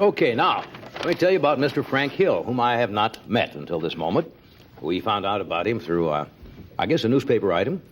Okay, now, let me tell you about Mr. Frank Hill, whom I have not met until this moment. We found out about him through, I guess, a newspaper item.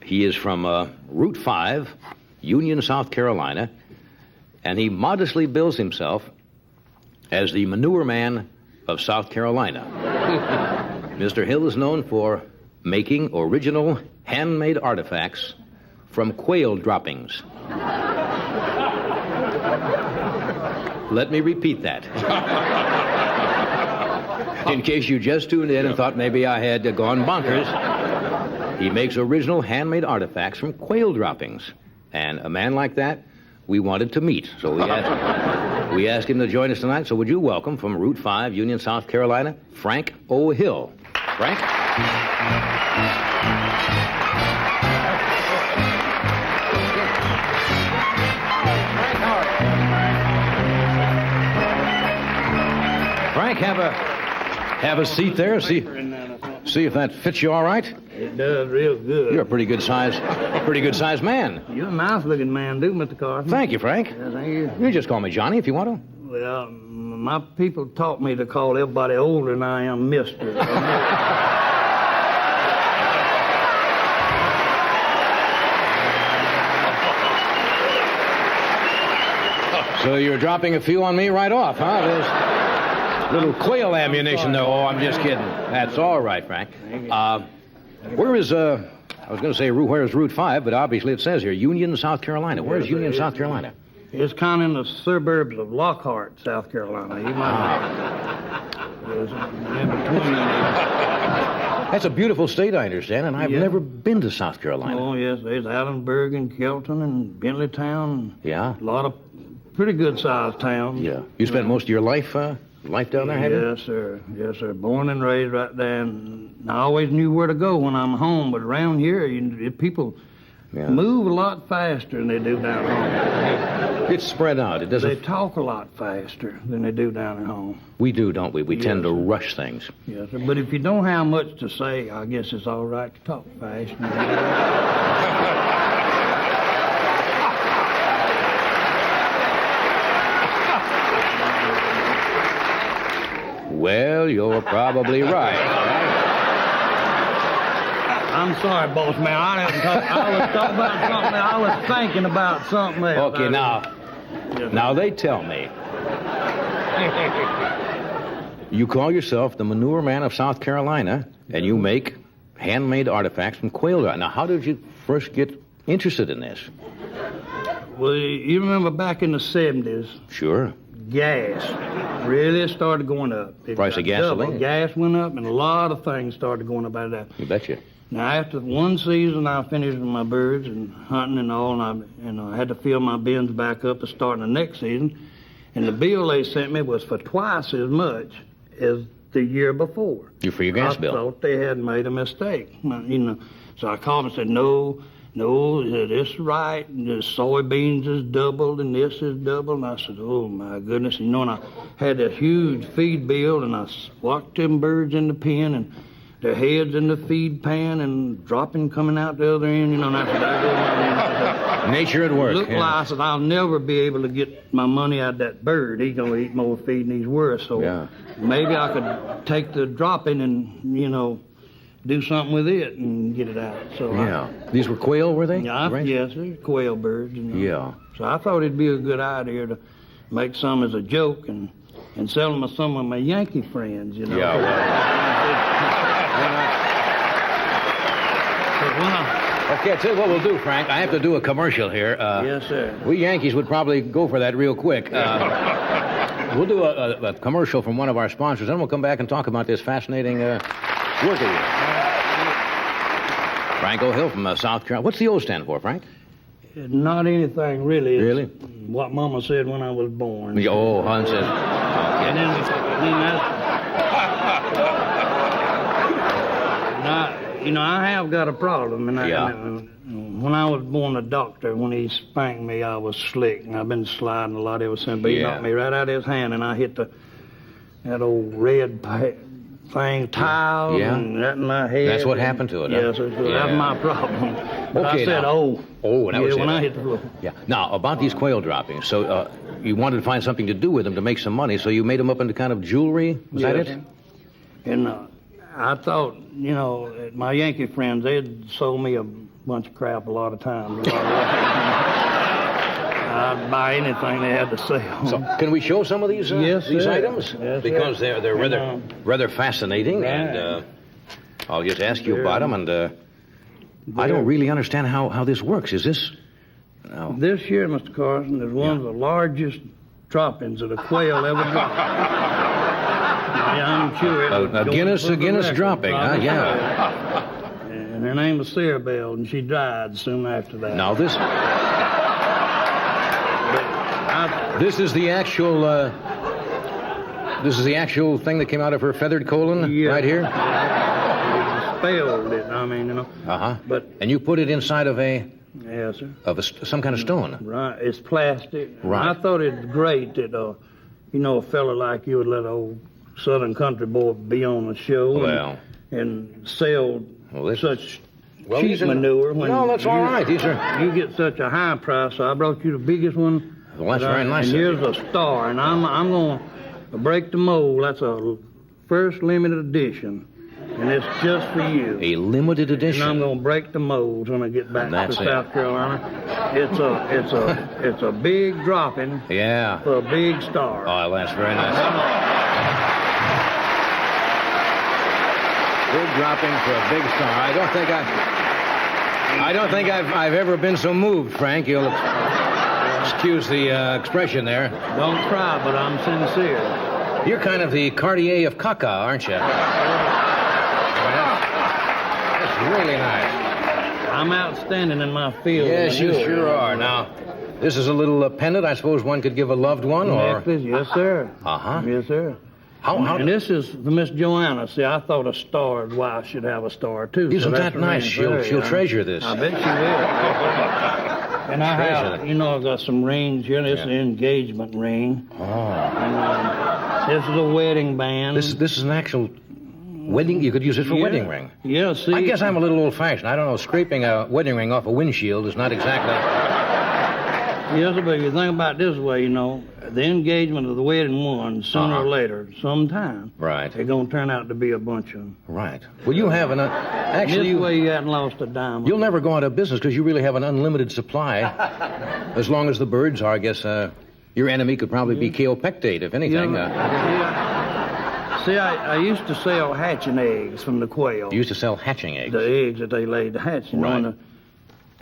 He is from Route 5, Union, South Carolina, and he modestly bills himself as the manure man of South Carolina. Mr. Hill is known for making original handmade artifacts from quail droppings. Let me repeat that. In case you just tuned in and thought maybe I had gone bonkers, he makes original handmade artifacts from quail droppings. And a man like that, we wanted to meet. So we asked him to join us tonight. So would you welcome from Route 5, Union, South Carolina, Frank O. Hill. Frank? Frank, have a seat there. See if that fits you all right. It does real good. You're a pretty good sized man. You're a nice-looking man, too, Mr. Carson. Thank you, Frank. Yeah, thank you. You just call me Johnny if you want to. Well, my people taught me to call everybody older than I am Mister. So you're dropping a few on me right off, huh? There's little quail ammunition there. Oh, I'm just kidding. That's all right, Frank. Where is, I was going to say, where is Route 5, but obviously it says here, Union, South Carolina. Where is Union, South Carolina? It's kind of in the suburbs of Lockhart, South Carolina. You might It's in between. That's a beautiful state, I understand, and I've never been to South Carolina. Oh, yes, there's Allenburg and Kelton and Bentleytown. Yeah? A lot of pretty good-sized towns. Yeah. You spent most of your life down there, have you? Yes, sir. Yes, sir. Born and raised right there. And I always knew where to go when I'm home, but around here, people move a lot faster than they do down home. It's spread out. It doesn't. They talk a lot faster than they do down at home. We do, don't we? We tend to rush things. Yes, sir. But if you don't have much to say, I guess it's all right to talk fast. Well, you're probably right. I'm sorry, boss man. I was talking about something. I was thinking about something else. Okay, now they tell me you call yourself the manure man of South Carolina, and you make handmade artifacts from quail. Now, how did you first get interested in this? Well, you remember back in the 70s? Sure. Gas really started going up. Price of gasoline? Gas went up, and a lot of things started going up out of that. You betcha. Now, after one season, I finished with my birds and hunting and all, and I had to fill my bins back up to start the next season. And the bill they sent me was for twice as much as the year before. For your gas bill? I thought they had made a mistake. So I called and said, no, this is right. The soybeans is doubled and this is doubled. And I said, oh, my goodness. And I had a huge feed bill, and I walked them birds in the pen, and their heads in the feed pan and dropping coming out the other end, and I said, nature at work. Looked like I said, I'll never be able to get my money out of that bird. He's going to eat more feed than he's worth. So maybe I could take the dropping and, do something with it and get it out. So these were quail, were they? Yes, they're quail birds. Yeah. So I thought it'd be a good idea to make some as a joke and sell them to some of my Yankee friends, Okay, I'll tell you what we'll do, Frank. I have to do a commercial here. Yes, sir. We Yankees would probably go for that real quick. We'll do a commercial from one of our sponsors, then we'll come back and talk about this fascinating work of yours. Frank O. Hill from South Carolina. What's the O stand for, Frank? Not anything, really. Really? What Mama said when I was born. Oh, Hun said. And then I have got a problem. And when I was born, a doctor, when he spanked me, I was slick. And I've been sliding a lot ever since. But he knocked me right out of his hand, and I hit that old red thing, tile, and that in my head. That's what happened to it, Yes, that's my problem. But I said, Oh, that was it. when I hit the floor. Yeah. Now, about these quail droppings. So, you wanted to find something to do with them to make some money, so you made them up into kind of jewelry. Was that Yes. it? And I thought, you know, my Yankee friends, they'd sold me a bunch of crap a lot of times. I'd buy anything they had to sell. So, can we show some of these Yes, these sir. items? Yes, Because sir. they're rather And, rather fascinating, right. and I'll just ask you They're- about them. And I don't really understand how this works. Is this? No. This year, Mr. Carson, is one of the largest droppings that a quail ever dropped. I'm sure it would A go Guinness into the Guinness record, dropping, huh? probably. Yeah. And her name was Sarah Bell, and she died soon after that. Now this I, this is the actual thing that came out of her feathered colon yeah, right here. Spelled it. I mean, you know. Uh-huh. But And you put it inside of yes, sir. some kind of stone. Right, it's plastic. Right. I thought it was great that, you know, a fella like you would let an old Southern country boy be on the show Well. and sell Well, this- such Well, cheap these are- manure. When No, that's all right. These are. You get such a high price, so I brought you the biggest one. Well, that's very nice And of here's you. a star, and I'm going to break the mold. That's a first limited edition, and it's just for you. A limited And I'm edition. going to break the molds when I get back And to that's it. South Carolina. It's a big dropping Yeah. for a big star. Oh, that's very nice. Big dropping for a big star. I don't think I've ever been so moved, Frank. You'll excuse the expression there. Don't cry, but I'm sincere. You're kind of the Cartier of caca, aren't you? That's really nice. I'm outstanding in my field. Yes, you manure. sure are. Now, this is a little pendant I suppose one could give a loved one, or... Necklace, yes, sir. Uh-huh. Yes, sir. How And this is for Miss Joanna. See, I thought a starred wife should have a star, too. so Isn't that's that nice? the ring for her, She'll you know. treasure this. I bet she will. And I Treasure have, it. you know, I've got some rings here. This is Yeah. an engagement ring. Oh. And this is a wedding band. This is an actual wedding... You could use it for a Yeah. wedding ring. Yeah, see. I guess I'm a little old-fashioned. I don't know, scraping a wedding ring off a windshield is not exactly... Yes, but if you think about it this way, you know, the engagement of the wedding one, sooner Uh-huh. or later, sometime, Right, they're going to turn out to be a bunch of them. right. Well, you have an... Actually, This way you hadn't lost a dime. you'll never go out of business because you really have an unlimited supply. As long as the birds are, I guess your enemy could probably be Kaopectate, if anything. See, I used to sell hatching eggs from the quail. You used to sell hatching eggs. The eggs that they laid to hatch, you know,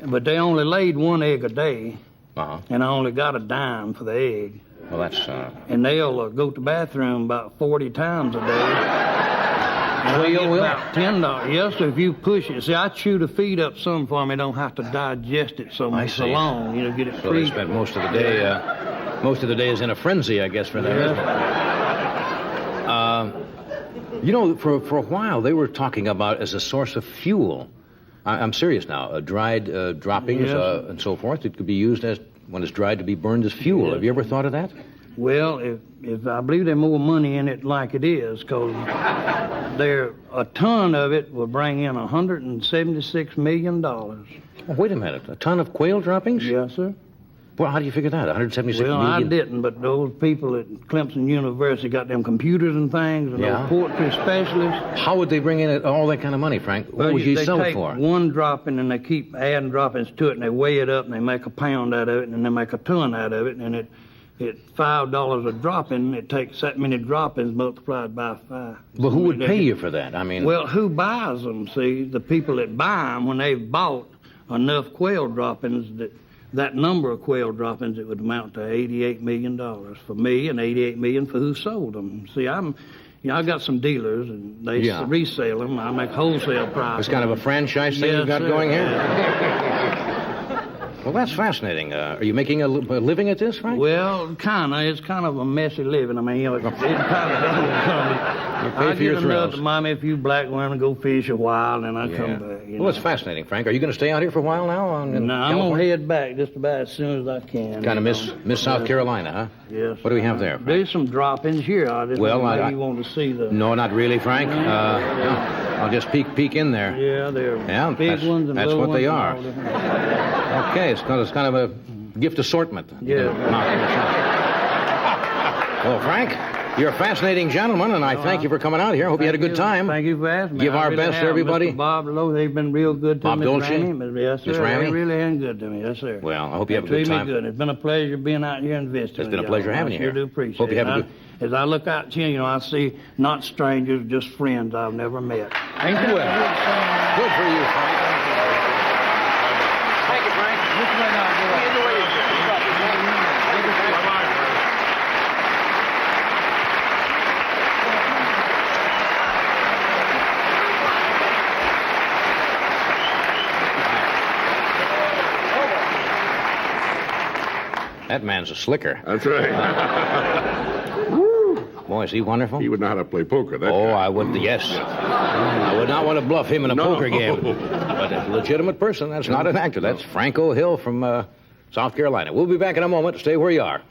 Right. but they only laid one egg a day, Uh-huh. and I only got a dime for the egg. Well, that's... And they'll go to the bathroom about 40 times a day. And I get will? about $10. Yes, sir, if you push it. See, I chew the feed up some for me. Don't have to digest it so I much so see. long. You know, get it So they free. spent most of the day... most of the day is in a frenzy, I guess, for them. Yeah. isn't it? You know, for a while, they were talking about as a source of fuel. I'm serious now. Dried droppings Yes. and so forth. It could be used as, when it's dried, to be burned as fuel. Yes. Have you ever thought of that? Well, if I believe there's more money in it like it is, because a ton of it will bring in $176 million. Oh, wait a minute. A ton of quail droppings? Yes, sir. Well, how do you figure that? 176 Well, million? I didn't, but those people at Clemson University got them computers and things, and Yeah. those poultry specialists. How would they bring in all that kind of money, Frank? What Well, would you they sell it take for? one dropping and they keep adding droppings to it, and they weigh it up, and they make a pound out of it, and then they make a ton out of it, and it $5 a dropping. It takes that many droppings multiplied by 5. Well, who would pay you for that? I mean, Well, who buys them? See, the people that buy them, when they've bought enough quail droppings, that number of quail droppings, it would amount to $88 million for me, and $88 million for who sold them. See, I got some dealers, and they Yeah. resell them. I make wholesale price. it's kind of a franchise thing Yes, you've got sir. going here? Well, that's fascinating. Are you making a living at this, Frank? Well, kind of. It's kind of a messy living. I mean, you know, it kind of doesn't You pay I for your get enough thrills. to mommy a few black women, go fish a while, and I come back. You Well, it's know. fascinating, Frank. Are you going to stay out here for a while now? No, I'm gonna head back just about as soon as I can. Kind of you miss know. South Carolina, huh? Yes. What do we have there, Frank? There's some droppings here. I just Well, maybe I- you want to see the. No, not really, Frank. No. I'll just peek in there. Yeah, they're Yeah, big that's- ones and that's little what they ones are. and all different- Okay, it's kind of a gift assortment. Yeah. Knock in the shop. Well, Frank, you're a fascinating gentleman, and I thank you for coming out here. Hope you had a good time. Thank you for asking me. Give I our really best to have. everybody. Mr. Bob Lowe, they've been real good to Bob me. Dolce? Yes, sir. Miss Ramey? They really been good to me. Yes, sir. Well, I hope you have a They good treat time. me good. It's been a pleasure being out here and visiting. It's been a y'all. pleasure having you I sure here. do appreciate Hope you it. have a As I look out here, I see not strangers, just friends I've never met. Thank you. Good for you, Frank. Thank you, Frank. That man's a slicker. That's right. Boy, is he wonderful? He would know how to play poker. That Oh, guy. I would, yes. I would not want to bluff him in a No. poker game. But a legitimate person. That's not an actor. That's Franco Hill from South Carolina. We'll be back in a moment. Stay where you are.